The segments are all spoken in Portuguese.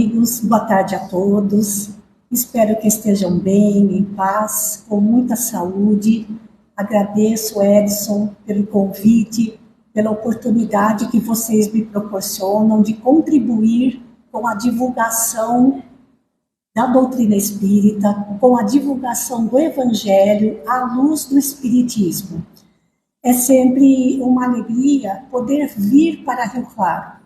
Amigos, boa tarde a todos. Espero que estejam bem, em paz, com muita saúde. Agradeço, Edson, pelo convite, pela oportunidade que vocês me proporcionam de contribuir com a divulgação da doutrina espírita, com a divulgação do Evangelho à luz do Espiritismo. É sempre uma alegria poder vir para Rio Claro,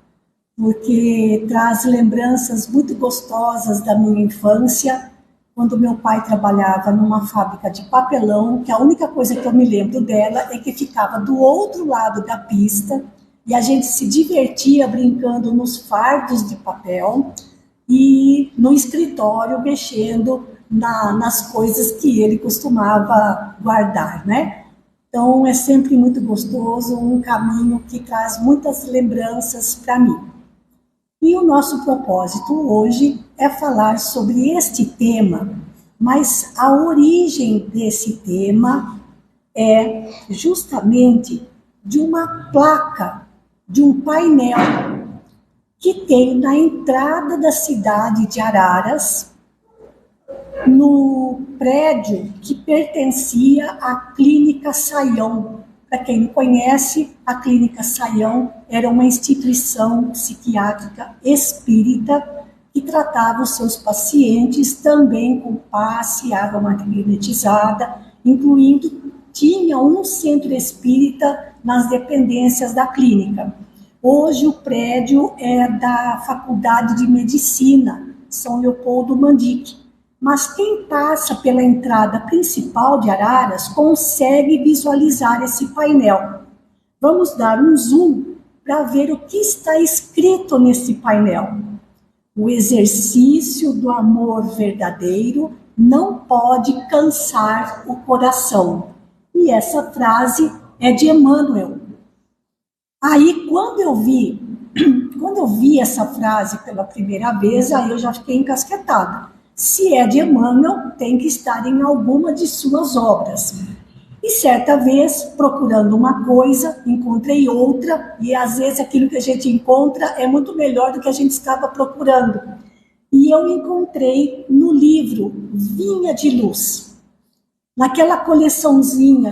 porque traz lembranças muito gostosas da minha infância, quando meu pai trabalhava numa fábrica de papelão, que a única coisa que eu me lembro dela é que ficava do outro lado da pista e a gente se divertia brincando nos fardos de papel e no escritório mexendo nas coisas que ele costumava guardar, né? Então é sempre muito gostoso, um caminho que traz muitas lembranças para mim. E o nosso propósito hoje é falar sobre este tema, mas a origem desse tema é justamente de uma placa, de um painel que tem na entrada da cidade de Araras, no prédio que pertencia à Clínica Saião. Para quem não conhece, a Clínica Saião era uma instituição psiquiátrica espírita que tratava os seus pacientes também com passe, água magnetizada, incluindo, tinha um centro espírita nas dependências da clínica. Hoje o prédio é da Faculdade de Medicina, São Leopoldo Mandic. Mas quem passa pela entrada principal de Araras consegue visualizar esse painel. Vamos dar um zoom para ver o que está escrito nesse painel. O exercício do amor verdadeiro não pode cansar o coração. E essa frase é de Emmanuel. Aí, quando eu vi essa frase pela primeira vez, aí eu já fiquei encasquetada. Se é de Emmanuel, tem que estar em alguma de suas obras. E certa vez, procurando uma coisa, encontrei outra, e às vezes aquilo que a gente encontra é muito melhor do que a gente estava procurando. E eu encontrei no livro Vinha de Luz. Naquela coleçãozinha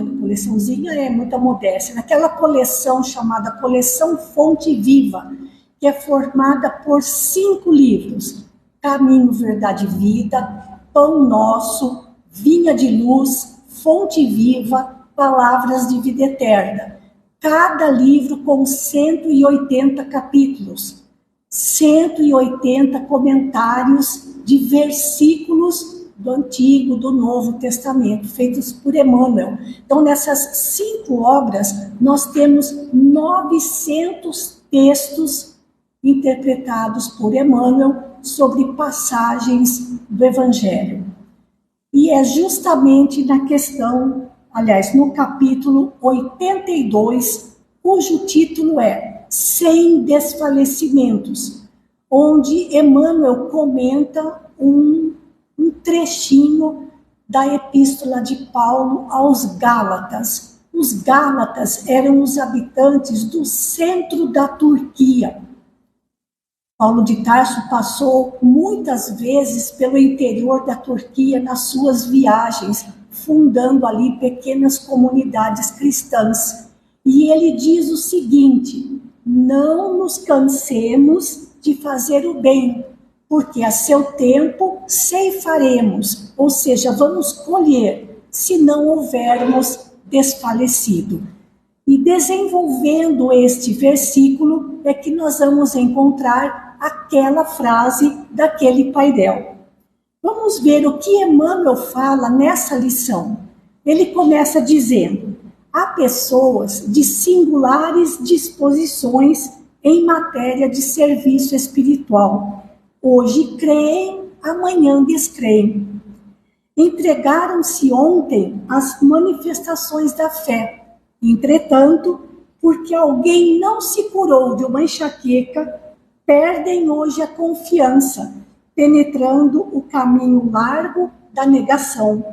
é muita modéstia, naquela coleção chamada Coleção Fonte Viva, que é formada por 5 livros. Caminho, Verdade e Vida, Pão Nosso, Vinha de Luz, Fonte Viva, Palavras de Vida Eterna. Cada livro com 180 capítulos, 180 comentários de versículos do Antigo, do Novo Testamento, feitos por Emmanuel. Então, nessas 5 obras, nós temos 900 textos interpretados por Emmanuel sobre passagens do Evangelho. E é justamente na questão, aliás, no capítulo 82, cujo título é Sem Desfalecimentos, onde Emmanuel comenta um trechinho da epístola de Paulo aos Gálatas. Os Gálatas eram os habitantes do centro da Turquia. Paulo de Tarso passou muitas vezes pelo interior da Turquia nas suas viagens, fundando ali pequenas comunidades cristãs. E ele diz o seguinte: não nos cansemos de fazer o bem, porque a seu tempo ceifaremos, ou seja, vamos colher, se não houvermos desfalecido. E desenvolvendo este versículo é que nós vamos encontrar aquela frase daquele painel. Vamos ver o que Emmanuel fala nessa lição. Ele começa dizendo: há pessoas de singulares disposições em matéria de serviço espiritual. Hoje creem, amanhã descreem. Entregaram-se ontem às manifestações da fé. Entretanto, porque alguém não se curou de uma enxaqueca, perdem hoje a confiança, penetrando o caminho largo da negação.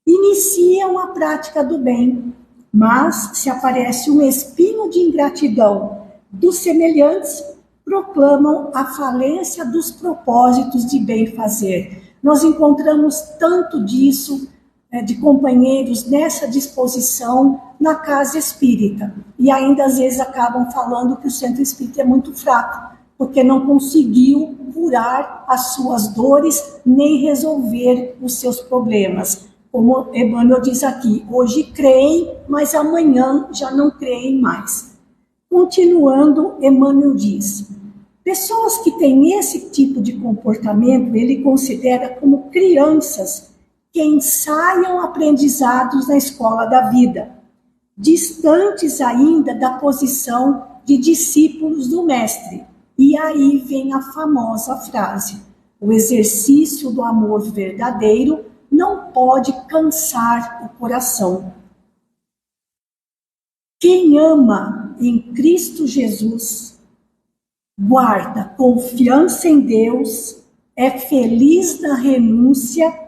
Iniciam a prática do bem, mas se aparece um espinho de ingratidão dos semelhantes, proclamam a falência dos propósitos de bem fazer. Nós encontramos tanto disso, de companheiros nessa disposição na casa espírita. E ainda às vezes acabam falando que o centro espírita é muito fraco, porque não conseguiu curar as suas dores, nem resolver os seus problemas. Como Emmanuel diz aqui, hoje creem, mas amanhã já não creem mais. Continuando, Emmanuel diz, pessoas que têm esse tipo de comportamento, ele considera como crianças que ensaiam aprendizados na escola da vida, distantes ainda da posição de discípulos do mestre. E aí vem a famosa frase, o exercício do amor verdadeiro não pode cansar o coração. Quem ama em Cristo Jesus, guarda confiança em Deus, é feliz na renúncia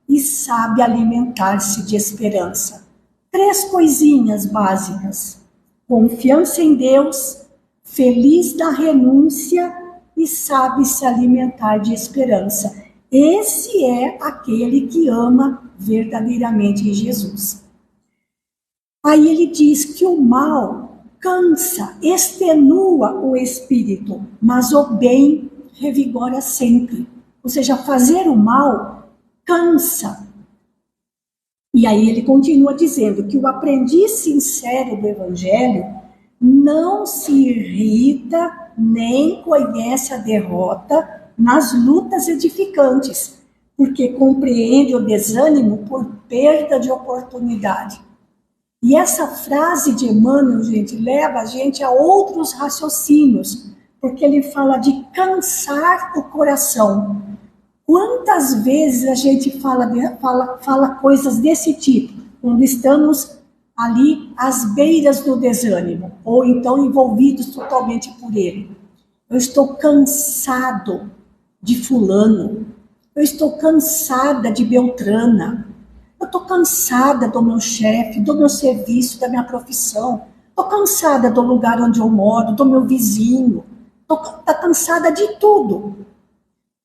e sabe alimentar-se de esperança. 3 coisinhas básicas: confiança em Deus, feliz na renúncia e sabe se alimentar de esperança. Esse é aquele que ama verdadeiramente Jesus. Aí ele diz que o mal cansa, extenua o espírito, mas o bem revigora sempre. Ou seja, fazer o mal cansa. E aí ele continua dizendo que o aprendiz sincero do Evangelho não se irrita nem conhece a derrota nas lutas edificantes, porque compreende o desânimo por perda de oportunidade. E essa frase de Emmanuel, gente, leva a gente a outros raciocínios, porque ele fala de cansar o coração. Quantas vezes a gente fala coisas desse tipo, quando estamos ali às beiras do desânimo, ou então envolvidos totalmente por ele? Eu estou cansado de fulano, eu estou cansada de Beltrana, eu estou cansada do meu chefe, do meu serviço, da minha profissão, estou cansada do lugar onde eu moro, do meu vizinho, estou cansada de tudo.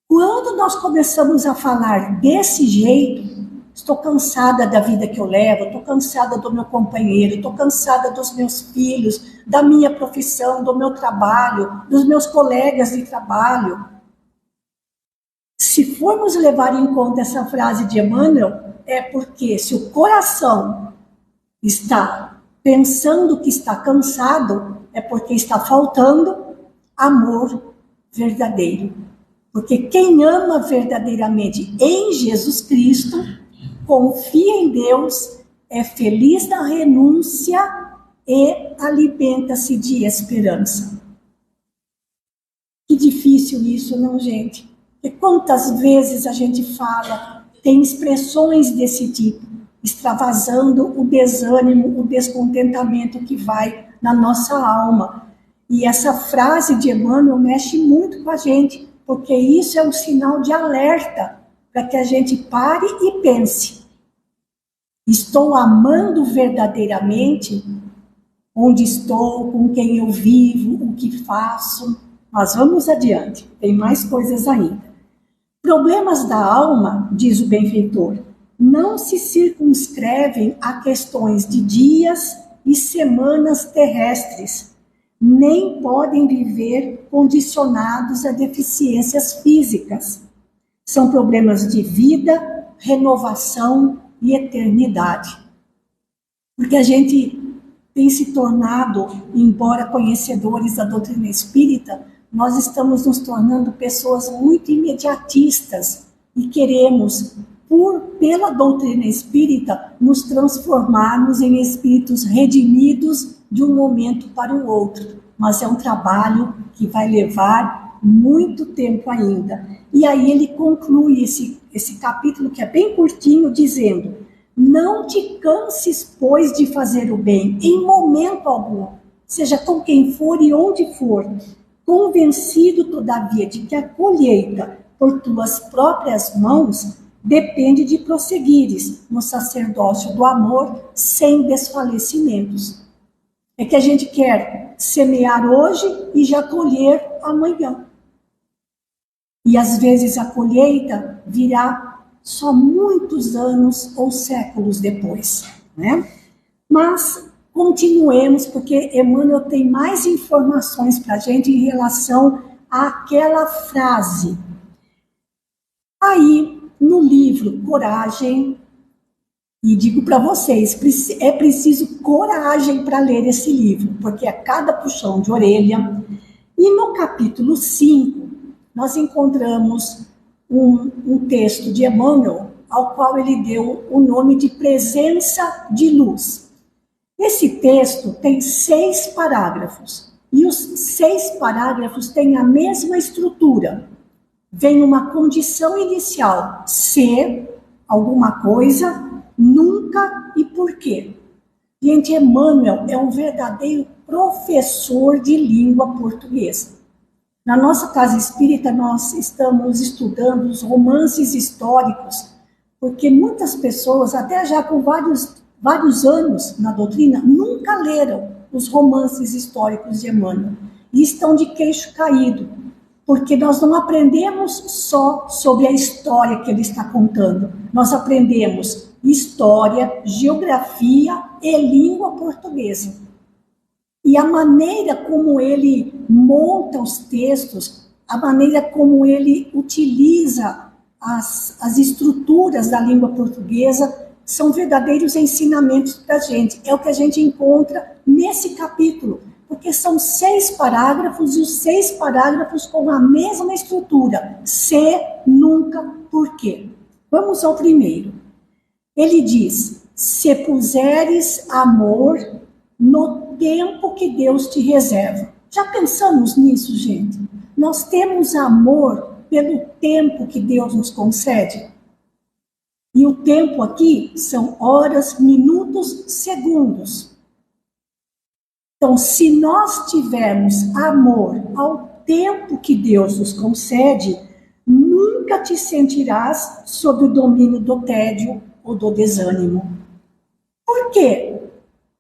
Quando nós começamos a falar desse jeito, estou cansada da vida que eu levo, estou cansada do meu companheiro, estou cansada dos meus filhos, da minha profissão, do meu trabalho, dos meus colegas de trabalho. Se formos levar em conta essa frase de Emmanuel, é porque se o coração está pensando que está cansado, é porque está faltando amor verdadeiro. Porque quem ama verdadeiramente em Jesus Cristo, confia em Deus, é feliz na renúncia e alimenta-se de esperança. Que difícil isso, não, gente? E quantas vezes a gente fala, tem expressões desse tipo, extravasando o desânimo, o descontentamento que vai na nossa alma. E essa frase de Emmanuel mexe muito com a gente, porque isso é um sinal de alerta para que a gente pare e pense. Estou amando verdadeiramente onde estou, com quem eu vivo, o que faço? Mas vamos adiante, tem mais coisas ainda. Problemas da alma, diz o benfeitor, não se circunscrevem a questões de dias e semanas terrestres, nem podem viver condicionados a deficiências físicas. São problemas de vida, renovação e eternidade. Porque a gente tem se tornado, embora conhecedores da doutrina espírita, nós estamos nos tornando pessoas muito imediatistas e queremos, pela doutrina espírita, nos transformarmos em espíritos redimidos de um momento para o outro. Mas é um trabalho que vai levar muito tempo ainda. E aí ele conclui esse capítulo, que é bem curtinho, dizendo: não te canses, pois, de fazer o bem, em momento algum, seja com quem for e onde for, convencido, todavia, de que a colheita por tuas próprias mãos depende de prosseguires no sacerdócio do amor sem desfalecimentos. É que a gente quer semear hoje e já colher amanhã. E às vezes a colheita virá só muitos anos ou séculos depois, né? Mas continuemos, porque Emmanuel tem mais informações para a gente em relação àquela frase. Aí, no livro Coragem, e digo para vocês, é preciso coragem para ler esse livro, porque a cada puxão de orelha. E no capítulo 5, nós encontramos um texto de Emmanuel, ao qual ele deu o nome de Presença de Luz. Esse texto tem 6 parágrafos, e os 6 parágrafos têm a mesma estrutura. Vem uma condição inicial, ser alguma coisa, nunca e por quê. Gente, Emmanuel é um verdadeiro professor de língua portuguesa. Na nossa casa espírita, nós estamos estudando os romances históricos, porque muitas pessoas, até já com vários anos na doutrina, nunca leram os romances históricos de Emmanuel e estão de queixo caído, porque nós não aprendemos só sobre a história que ele está contando, nós aprendemos história, geografia e língua portuguesa. E a maneira como ele monta os textos, a maneira como ele utiliza as estruturas da língua portuguesa, são verdadeiros ensinamentos para a gente. É o que a gente encontra nesse capítulo, porque são 6 parágrafos e os 6 parágrafos com a mesma estrutura. Se, nunca, por quê. Vamos ao primeiro. Ele diz, se puseres amor no tempo que Deus te reserva. Já pensamos nisso, gente? Nós temos amor pelo tempo que Deus nos concede. E o tempo aqui são horas, minutos, segundos. Então, se nós tivermos amor ao tempo que Deus nos concede, nunca te sentirás sob o domínio do tédio ou do desânimo. Por quê?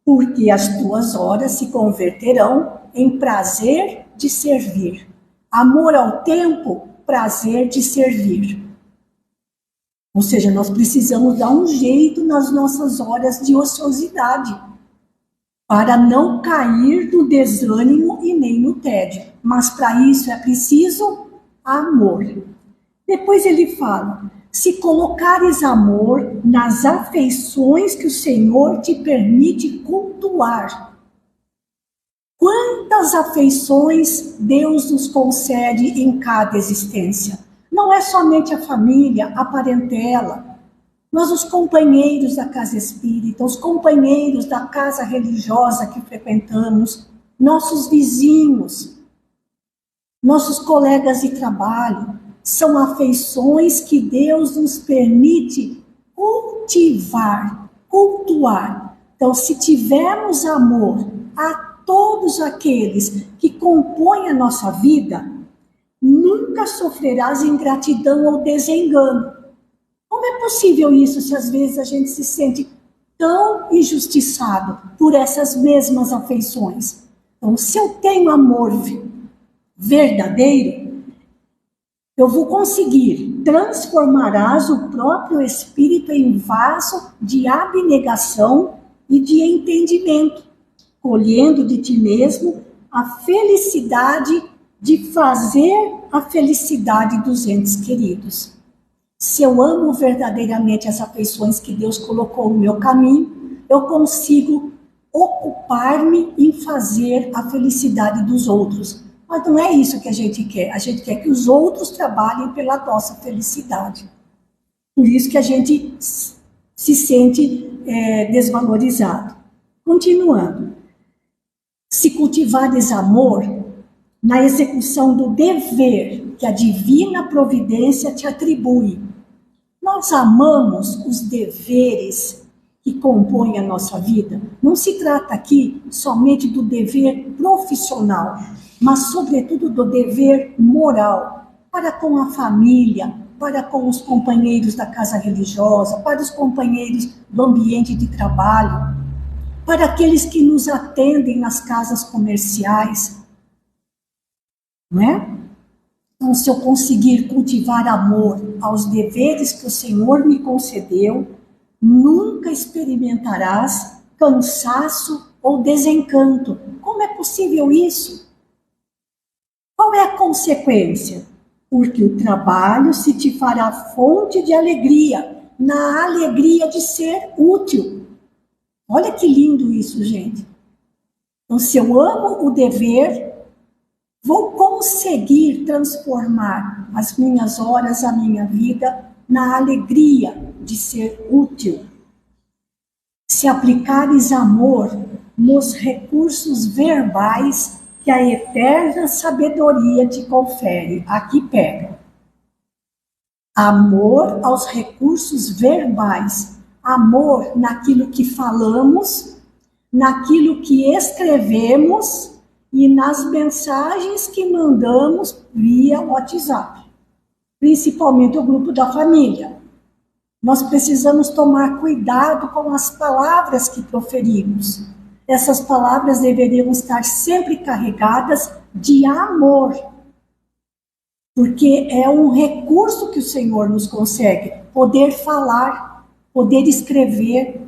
Porque as tuas horas se converterão em prazer de servir. Amor ao tempo, prazer de servir. Ou seja, nós precisamos dar um jeito nas nossas horas de ociosidade, para não cair no desânimo e nem no tédio. Mas para isso é preciso amor. Depois ele fala, se colocares amor nas afeições que o Senhor te permite cultuar. Quantas afeições Deus nos concede em cada existência? Não é somente a família, a parentela, mas os companheiros da casa espírita, os companheiros da casa religiosa que frequentamos, nossos vizinhos, nossos colegas de trabalho, são afeições que Deus nos permite cultivar, cultuar. Então, se tivermos amor a todos aqueles que compõem a nossa vida, nunca sofrerás ingratidão ou desengano. Como é possível isso se às vezes a gente se sente tão injustiçado por essas mesmas afeições? Então, se eu tenho amor verdadeiro, eu vou conseguir transformarás o próprio espírito em vaso de abnegação e de entendimento, colhendo de ti mesmo a felicidade de fazer a felicidade dos entes queridos. Se eu amo verdadeiramente as afeições que Deus colocou no meu caminho, eu consigo ocupar-me em fazer a felicidade dos outros. Mas não é isso que a gente quer. A gente quer que os outros trabalhem pela nossa felicidade. Por isso que a gente se sente desvalorizado. Continuando. Se cultivares amor na execução do dever que a divina providência te atribui. Nós amamos os deveres que compõem a nossa vida. Não se trata aqui somente do dever profissional, mas sobretudo do dever moral, para com a família, para com os companheiros da casa religiosa, para os companheiros do ambiente de trabalho, para aqueles que nos atendem nas casas comerciais, não é? Então, se eu conseguir cultivar amor aos deveres que o Senhor me concedeu, nunca experimentarás cansaço ou desencanto. Como é possível isso? Qual é a consequência? Porque o trabalho se te fará fonte de alegria, na alegria de ser útil. Olha que lindo isso, gente. Então, se eu amo o dever, vou conseguir transformar as minhas horas, a minha vida, na alegria de ser útil. Se aplicares amor nos recursos verbais que a eterna sabedoria te confere. Aqui pega. Amor aos recursos verbais. Amor naquilo que falamos, naquilo que escrevemos e nas mensagens que mandamos via WhatsApp. Principalmente o grupo da família. Nós precisamos tomar cuidado com as palavras que proferimos. Essas palavras deveriam estar sempre carregadas de amor, porque é um recurso que o Senhor nos consegue, poder falar, poder escrever,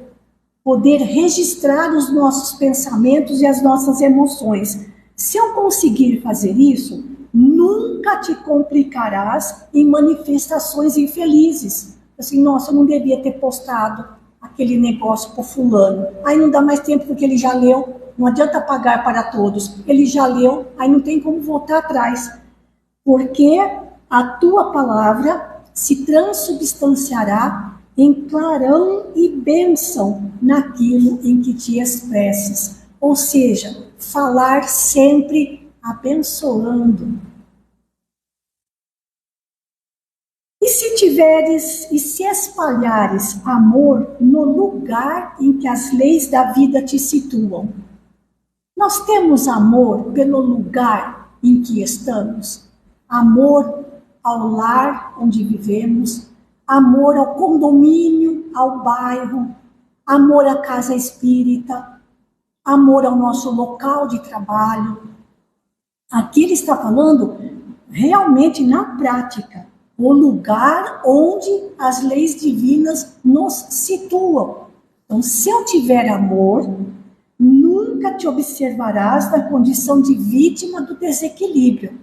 poder registrar os nossos pensamentos e as nossas emoções. Se eu conseguir fazer isso, nunca te complicarás em manifestações infelizes. Assim, nossa, eu não devia ter postado aquele negócio para fulano. Aí não dá mais tempo porque ele já leu, não adianta pagar para todos. Ele já leu, aí não tem como voltar atrás. Porque a tua palavra se transubstanciará em clarão e bênção naquilo em que te expresses. Ou seja, falar sempre abençoando. E se espalhares amor no lugar em que as leis da vida te situam? Nós temos amor pelo lugar em que estamos, amor ao lar onde vivemos, amor ao condomínio, ao bairro, amor à casa espírita, amor ao nosso local de trabalho. Aqui ele está falando realmente na prática, o lugar onde as leis divinas nos situam. Então, se eu tiver amor, nunca te observarás na condição de vítima do desequilíbrio,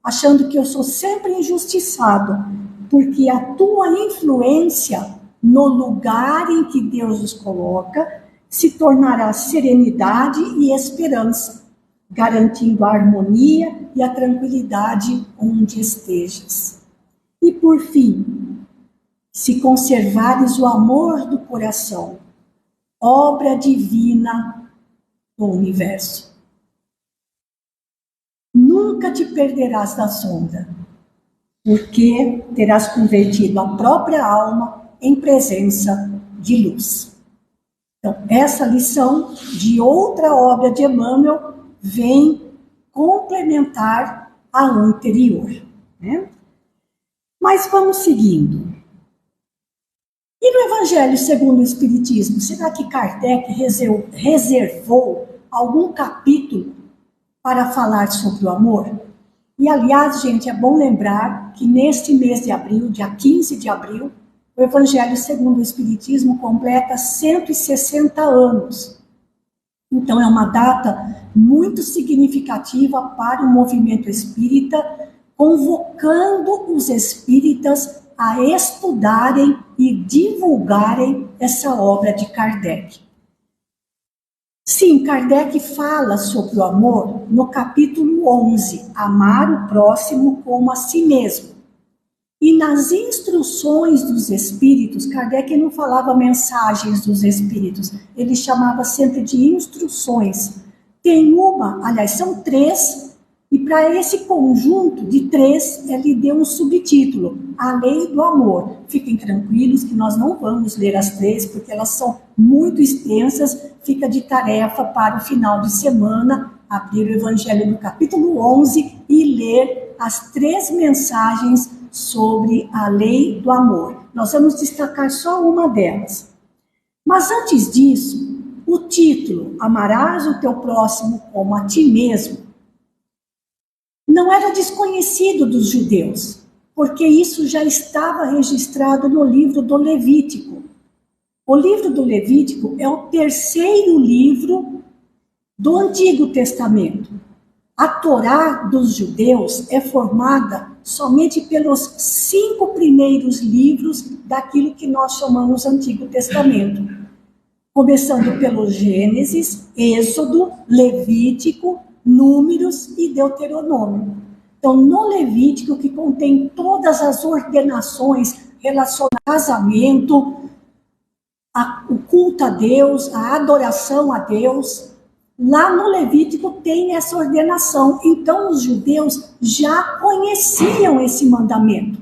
achando que eu sou sempre injustiçado, porque a tua influência no lugar em que Deus nos coloca se tornará serenidade e esperança, garantindo a harmonia e a tranquilidade onde estejas. E por fim, se conservares o amor do coração, obra divina do universo, nunca te perderás da sombra, porque terás convertido a própria alma em presença de luz. Então, essa lição de outra obra de Emmanuel vem complementar a anterior, né? Mas vamos seguindo. E no Evangelho segundo o Espiritismo, será que Kardec reservou algum capítulo para falar sobre o amor? E, aliás, gente, é bom lembrar que neste mês de abril, dia 15 de abril, o Evangelho segundo o Espiritismo completa 160 anos. Então, é uma data muito significativa para o movimento espírita, convocando os espíritas a estudarem e divulgarem essa obra de Kardec. Sim, Kardec fala sobre o amor no capítulo 11, amar o próximo como a si mesmo. E nas instruções dos espíritos, Kardec não falava mensagens dos espíritos, ele chamava sempre de instruções. Tem uma, aliás, são 3, e para esse conjunto de 3, ele deu um subtítulo, A Lei do Amor. Fiquem tranquilos que nós não vamos ler as 3, porque elas são muito extensas, fica de tarefa para o final de semana, abrir o Evangelho no capítulo 11 e ler as 3 mensagens sobre a lei do amor. Nós vamos destacar só uma delas. Mas antes disso, o título, amarás o teu próximo como a ti mesmo, não era desconhecido dos judeus, porque isso já estava registrado no livro do Levítico. O livro do Levítico é o terceiro livro do Antigo Testamento. A Torá dos judeus é formada somente pelos 5 primeiros livros daquilo que nós chamamos Antigo Testamento, começando pelo Gênesis, Êxodo, Levítico, Números e Deuteronômio. Então, no Levítico, que contém todas as ordenações relacionadas ao casamento, o culto a Deus, a adoração a Deus, lá no Levítico tem essa ordenação. Então, os judeus já conheciam esse mandamento.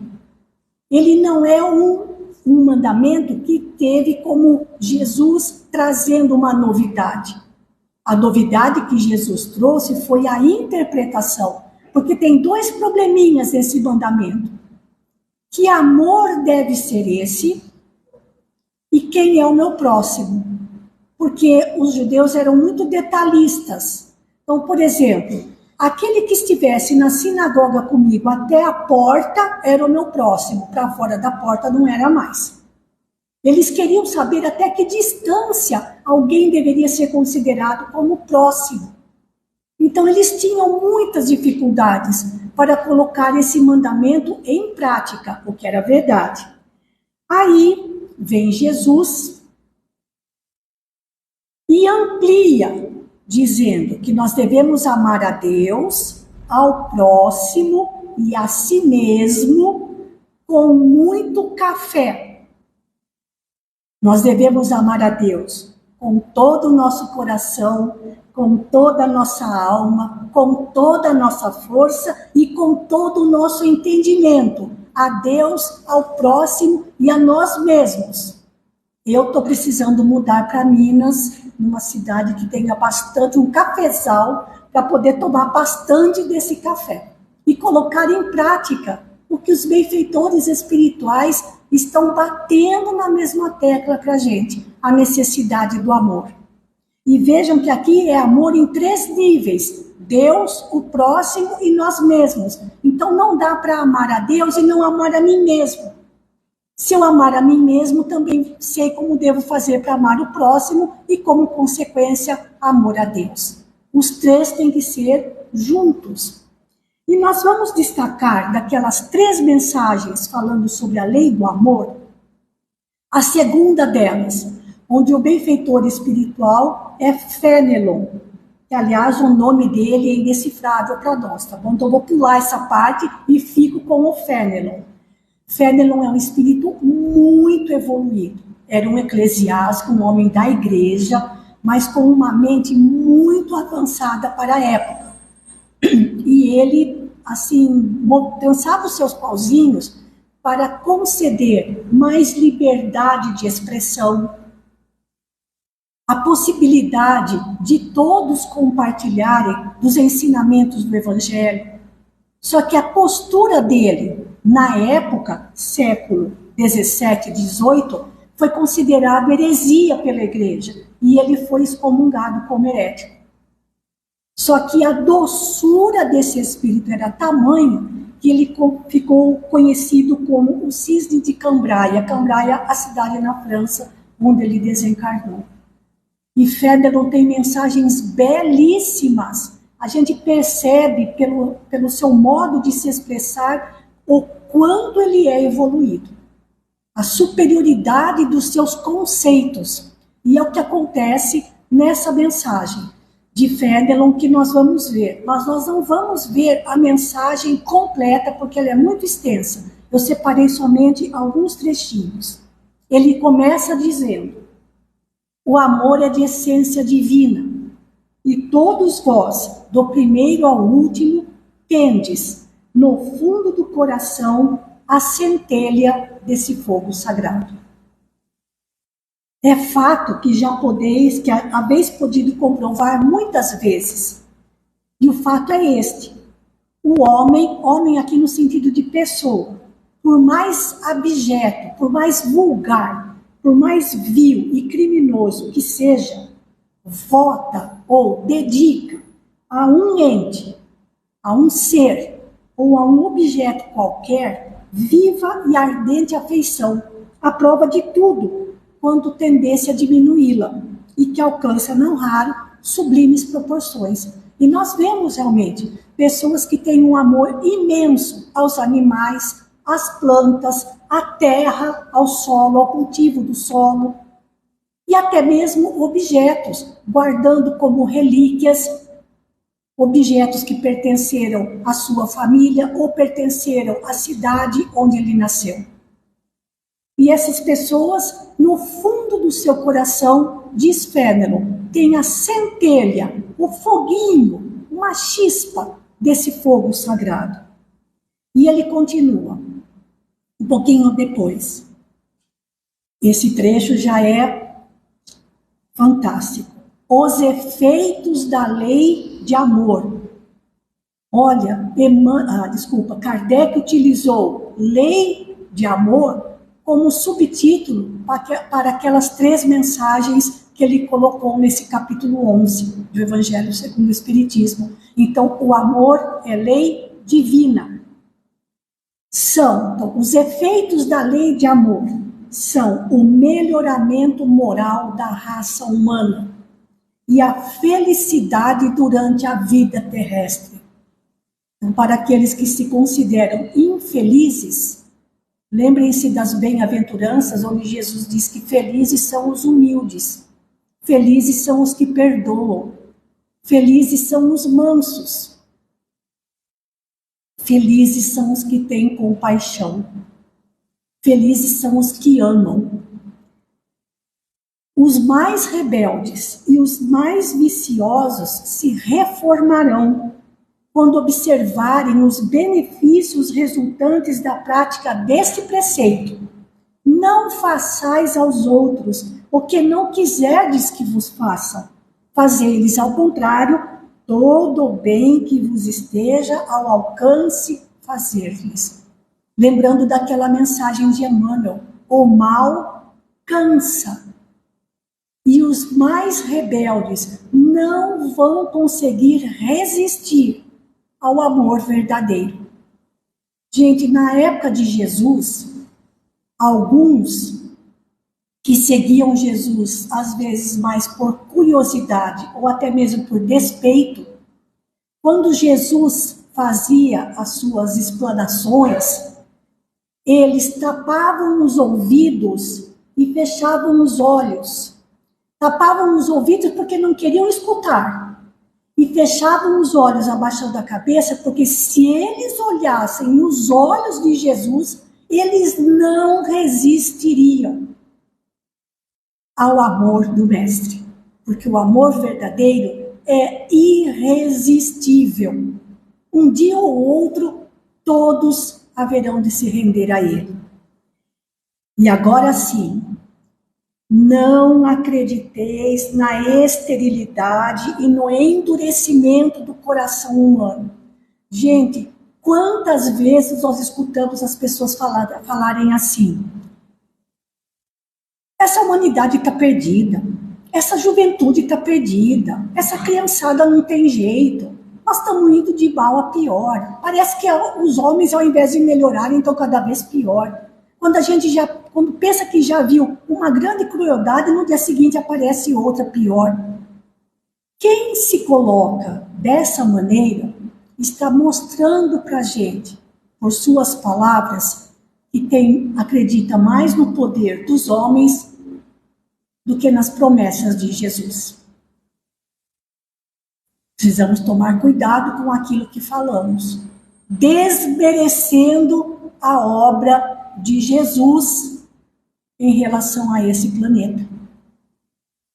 Ele não é um mandamento que teve como Jesus trazendo uma novidade. A novidade que Jesus trouxe foi a interpretação, porque tem 2 probleminhas nesse mandamento. Que amor deve ser esse e quem é o meu próximo? Porque os judeus eram muito detalhistas. Então, por exemplo, aquele que estivesse na sinagoga comigo até a porta era o meu próximo, para fora da porta não era mais. Eles queriam saber até que distância alguém deveria ser considerado como próximo. Então, eles tinham muitas dificuldades para colocar esse mandamento em prática, o que era verdade. Aí vem Jesus e amplia, dizendo que nós devemos amar a Deus, ao próximo e a si mesmo com muito café. Nós devemos amar a Deus com todo o nosso coração, com toda a nossa alma, com toda a nossa força e com todo o nosso entendimento. A Deus, ao próximo e a nós mesmos. Eu estou precisando mudar para Minas, numa cidade que tenha bastante, um cafezal, para poder tomar bastante desse café. E colocar em prática o que os benfeitores espirituais estão batendo na mesma tecla para a gente, a necessidade do amor. E vejam que aqui é amor em 3 níveis, Deus, o próximo e nós mesmos. Então não dá para amar a Deus e não amar a mim mesmo. Se eu amar a mim mesmo, também sei como devo fazer para amar o próximo e, como consequência, amor a Deus. Os 3 têm que ser juntos. E nós vamos destacar daquelas 3 mensagens falando sobre a lei do amor, a segunda delas, onde o benfeitor espiritual é Fénelon, que, aliás, o nome dele é indecifrável para nós, tá bom? Então, eu vou pular essa parte e fico com o Fénelon. Fénelon é um espírito muito evoluído. Era um eclesiástico, um homem da igreja, mas com uma mente muito avançada para a época. E ele, assim, dançava os seus pauzinhos para conceder mais liberdade de expressão, a possibilidade de todos compartilharem dos ensinamentos do Evangelho. Só que a postura dele, na época, século 17, 18, foi considerado heresia pela igreja e ele foi excomungado como herético. Só que a doçura desse espírito era tamanha que ele ficou conhecido como o Cisne de Cambrai. Cambrai, a cidade na França, onde ele desencarnou. E Fénelon tem mensagens belíssimas. A gente percebe pelo seu modo de se expressar o quanto ele é evoluído. A superioridade dos seus conceitos. E é o que acontece nessa mensagem de Fénelon que nós vamos ver. Mas nós não vamos ver a mensagem completa porque ela é muito extensa. Eu separei somente alguns trechinhos. Ele começa dizendo: o amor é de essência divina, e todos vós, do primeiro ao último, tendes, no fundo do coração, a centelha desse fogo sagrado. É fato que que haveis podido comprovar muitas vezes. E o fato é este: o homem aqui no sentido de pessoa, por mais abjeto, por mais vulgar, por mais vil e criminoso que seja, vota ou dedica a um ente, a um ser ou a um objeto qualquer viva e ardente afeição, à prova de tudo, quando tendência a diminuí-la, e que alcança, não raro, sublimes proporções. E nós vemos realmente pessoas que têm um amor imenso aos animais, às plantas, à terra, ao solo, ao cultivo do solo, e até mesmo objetos, guardando como relíquias objetos que pertenceram à sua família ou pertenceram à cidade onde ele nasceu. E essas pessoas, no fundo do seu coração, diz Fénelon, tem a centelha, o foguinho, uma chispa desse fogo sagrado. E ele continua, um pouquinho depois. Esse trecho já é fantástico. Os efeitos da lei de amor. Olha, Kardec utilizou lei de amor como subtítulo para aquelas 3 mensagens que ele colocou nesse capítulo 11 do Evangelho segundo o Espiritismo. Então, o amor é lei divina. Então, os efeitos da lei de amor são o melhoramento moral da raça humana e a felicidade durante a vida terrestre. Então, para aqueles que se consideram infelizes, lembrem-se das bem-aventuranças, onde Jesus diz que felizes são os humildes, felizes são os que perdoam, felizes são os mansos, felizes são os que têm compaixão, felizes são os que amam. Os mais rebeldes e os mais viciosos se reformarão quando observarem os benefícios resultantes da prática deste preceito. Não façais aos outros o que não quiserdes que vos façam. Fazei-lhes, ao contrário, todo o bem que vos esteja ao alcance fazer-lhes. Lembrando daquela mensagem de Emmanuel, o mal cansa. E os mais rebeldes não vão conseguir resistir ao amor verdadeiro. Gente, na época de Jesus, alguns que seguiam Jesus, às vezes mais por curiosidade ou até mesmo por despeito, quando Jesus fazia as suas explanações, eles tapavam os ouvidos e fechavam os olhos. Tapavam os ouvidos porque não queriam escutar. E fechavam os olhos, abaixando a cabeça, porque se eles olhassem nos olhos de Jesus, eles não resistiriam ao amor do Mestre. Porque o amor verdadeiro é irresistível. Um dia ou outro, todos haverão de se render a ele. E agora sim, não acrediteis na esterilidade e no endurecimento do coração humano. Gente, quantas vezes nós escutamos as pessoas falarem assim? Essa humanidade está perdida, essa juventude está perdida, essa criançada não tem jeito, nós estamos indo de mal a pior. Parece que os homens, ao invés de melhorarem, estão cada vez pior. Quando a gente quando pensa que já viu uma grande crueldade, no dia seguinte aparece outra pior. Quem se coloca dessa maneira está mostrando para a gente, por suas palavras, que acredita mais no poder dos homens do que nas promessas de Jesus. Precisamos tomar cuidado com aquilo que falamos, desmerecendo a obra de Jesus em relação a esse planeta.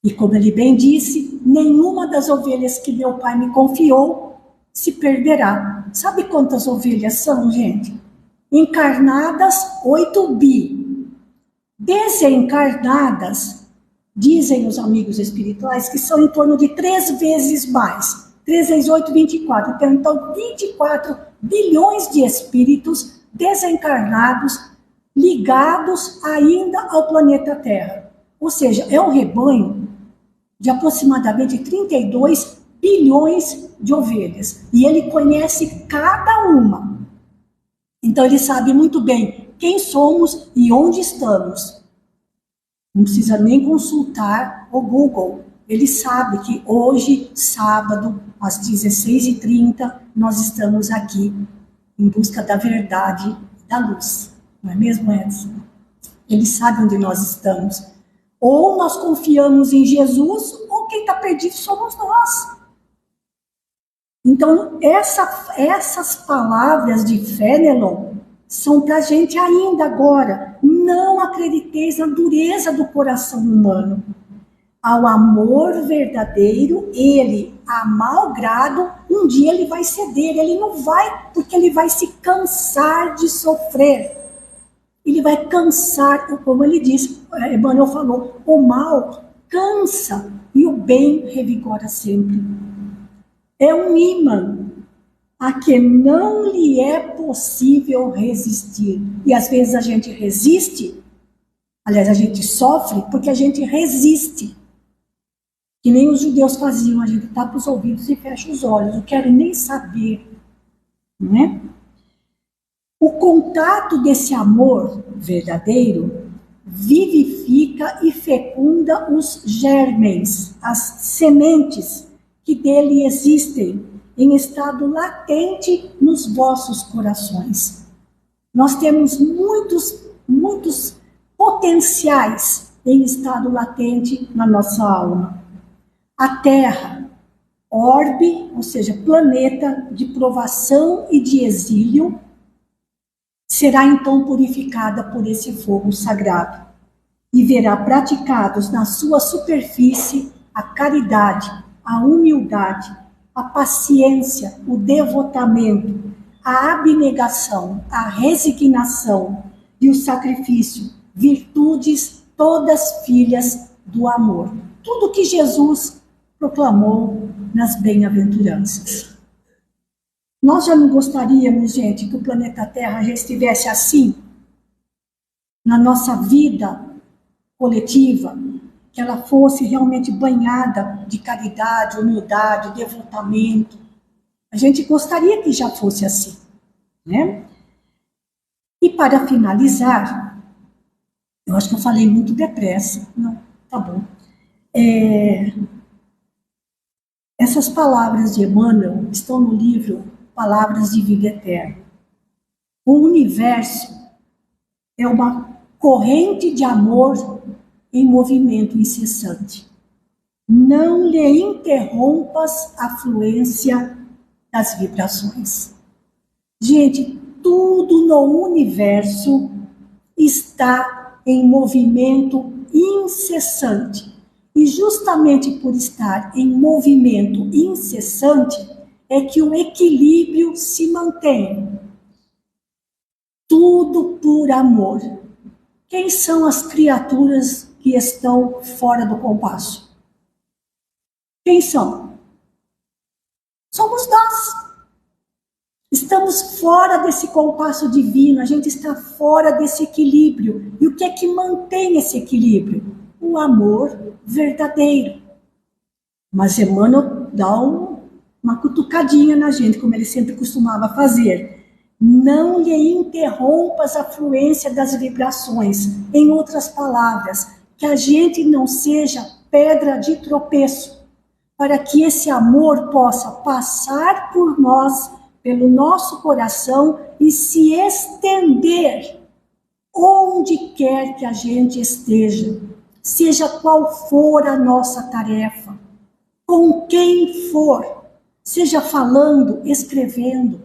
E como ele bem disse, nenhuma das ovelhas que meu pai me confiou se perderá. Sabe quantas ovelhas são, gente? Encarnadas, 8 bi. Desencarnadas, dizem os amigos espirituais, que são em torno de 3 vezes mais. 3 vezes 8, 24. Então, 24 bilhões de espíritos desencarnados, ligados ainda ao planeta Terra. Ou seja, é um rebanho de aproximadamente 32 bilhões de ovelhas. E ele conhece cada uma. Então ele sabe muito bem quem somos e onde estamos. Não precisa nem consultar o Google. Ele sabe que hoje, sábado, às 16h30, nós estamos aqui em busca da verdade e da luz. Não é mesmo, Edson? Ele sabe onde nós estamos. Ou nós confiamos em Jesus, ou quem está perdido somos nós. Então, essas palavras de Fénelon são para a gente ainda agora. Não acrediteis na dureza do coração humano. Ao amor verdadeiro, ele, a mau grado, um dia ele vai ceder. Ele não vai, porque ele vai se cansar de sofrer. Ele vai cansar, como ele disse, Emmanuel falou, o mal cansa e o bem revigora sempre. É um ímã a que não lhe é possível resistir. E às vezes a gente resiste, aliás, a gente sofre porque a gente resiste. Que nem os judeus faziam, a gente tapa os ouvidos e fecha os olhos, não quero nem saber. Não é? O contato desse amor verdadeiro vivifica e fecunda os germens, as sementes que dele existem em estado latente nos vossos corações. Nós temos muitos potenciais em estado latente na nossa alma. A Terra, orbe, ou seja, planeta de provação e de exílio, será então purificada por esse fogo sagrado e verá praticados na sua superfície a caridade, a humildade, a paciência, o devotamento, a abnegação, a resignação e o sacrifício, virtudes todas filhas do amor. Tudo que Jesus proclamou nas bem-aventuranças. Nós já não gostaríamos, gente, que o planeta Terra já estivesse assim, na nossa vida coletiva, que ela fosse realmente banhada de caridade, humildade, devotamento. A gente gostaria que já fosse assim, né? E para finalizar, eu acho que eu falei muito depressa, não, tá bom. Essas palavras de Emmanuel estão no livro Palavras de Vida Eterna. O universo é uma corrente de amor em movimento incessante. Não lhe interrompas a fluência das vibrações. Gente, tudo no universo está em movimento incessante. E justamente por estar em movimento incessante, é que o equilíbrio se mantém. Tudo por amor. Quem são as criaturas que estão fora do compasso? Quem são? Somos nós. Estamos fora desse compasso divino, a gente está fora desse equilíbrio. E o que é que mantém esse equilíbrio? O amor verdadeiro. Mas Emmanuel dá uma cutucadinha na gente, como ele sempre costumava fazer. Não lhe interrompas a fluência das vibrações. Em outras palavras, que a gente não seja pedra de tropeço, para que esse amor possa passar por nós, pelo nosso coração e se estender onde quer que a gente esteja, seja qual for a nossa tarefa, com quem for, seja falando, escrevendo,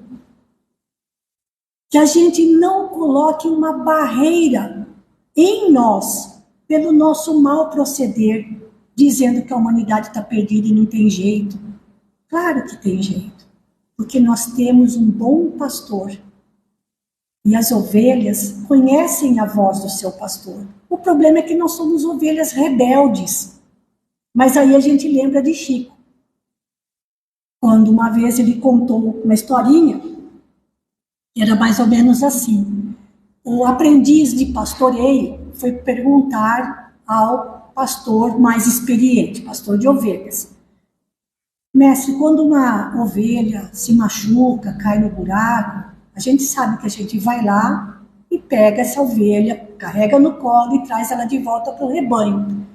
que a gente não coloque uma barreira em nós, pelo nosso mau proceder, dizendo que a humanidade está perdida e não tem jeito. Claro que tem jeito, porque nós temos um bom pastor. E as ovelhas conhecem a voz do seu pastor. O problema é que nós somos ovelhas rebeldes. Mas aí a gente lembra de Chico. Quando uma vez ele contou uma historinha, era mais ou menos assim. O aprendiz de pastoreio foi perguntar ao pastor mais experiente, pastor de ovelhas. Mestre, quando uma ovelha se machuca, cai no buraco, a gente sabe que a gente vai lá e pega essa ovelha, carrega no colo e traz ela de volta para o rebanho.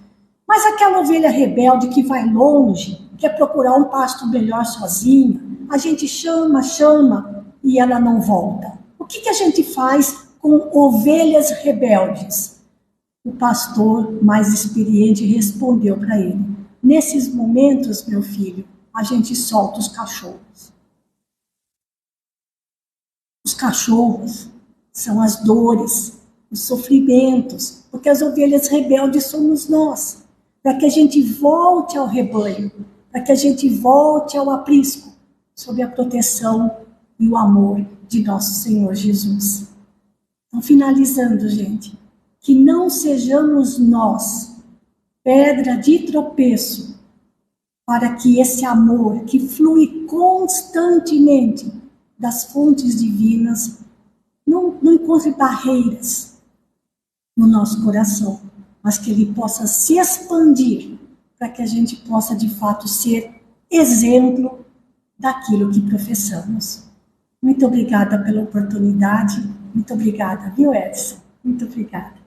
Mas aquela ovelha rebelde que vai longe, quer procurar um pasto melhor sozinha, a gente chama e ela não volta. O que a gente faz com ovelhas rebeldes? O pastor mais experiente respondeu para ele: nesses momentos, meu filho, a gente solta os cachorros. Os cachorros são as dores, os sofrimentos, porque as ovelhas rebeldes somos nós, para que a gente volte ao rebanho, para que a gente volte ao aprisco, sob a proteção e o amor de nosso Senhor Jesus. Então, finalizando, gente, que não sejamos nós pedra de tropeço para que esse amor que flui constantemente das fontes divinas não encontre barreiras no nosso coração, mas que ele possa se expandir para que a gente possa de fato ser exemplo daquilo que professamos. Muito obrigada pela oportunidade, muito obrigada, viu, Edson? Muito obrigada.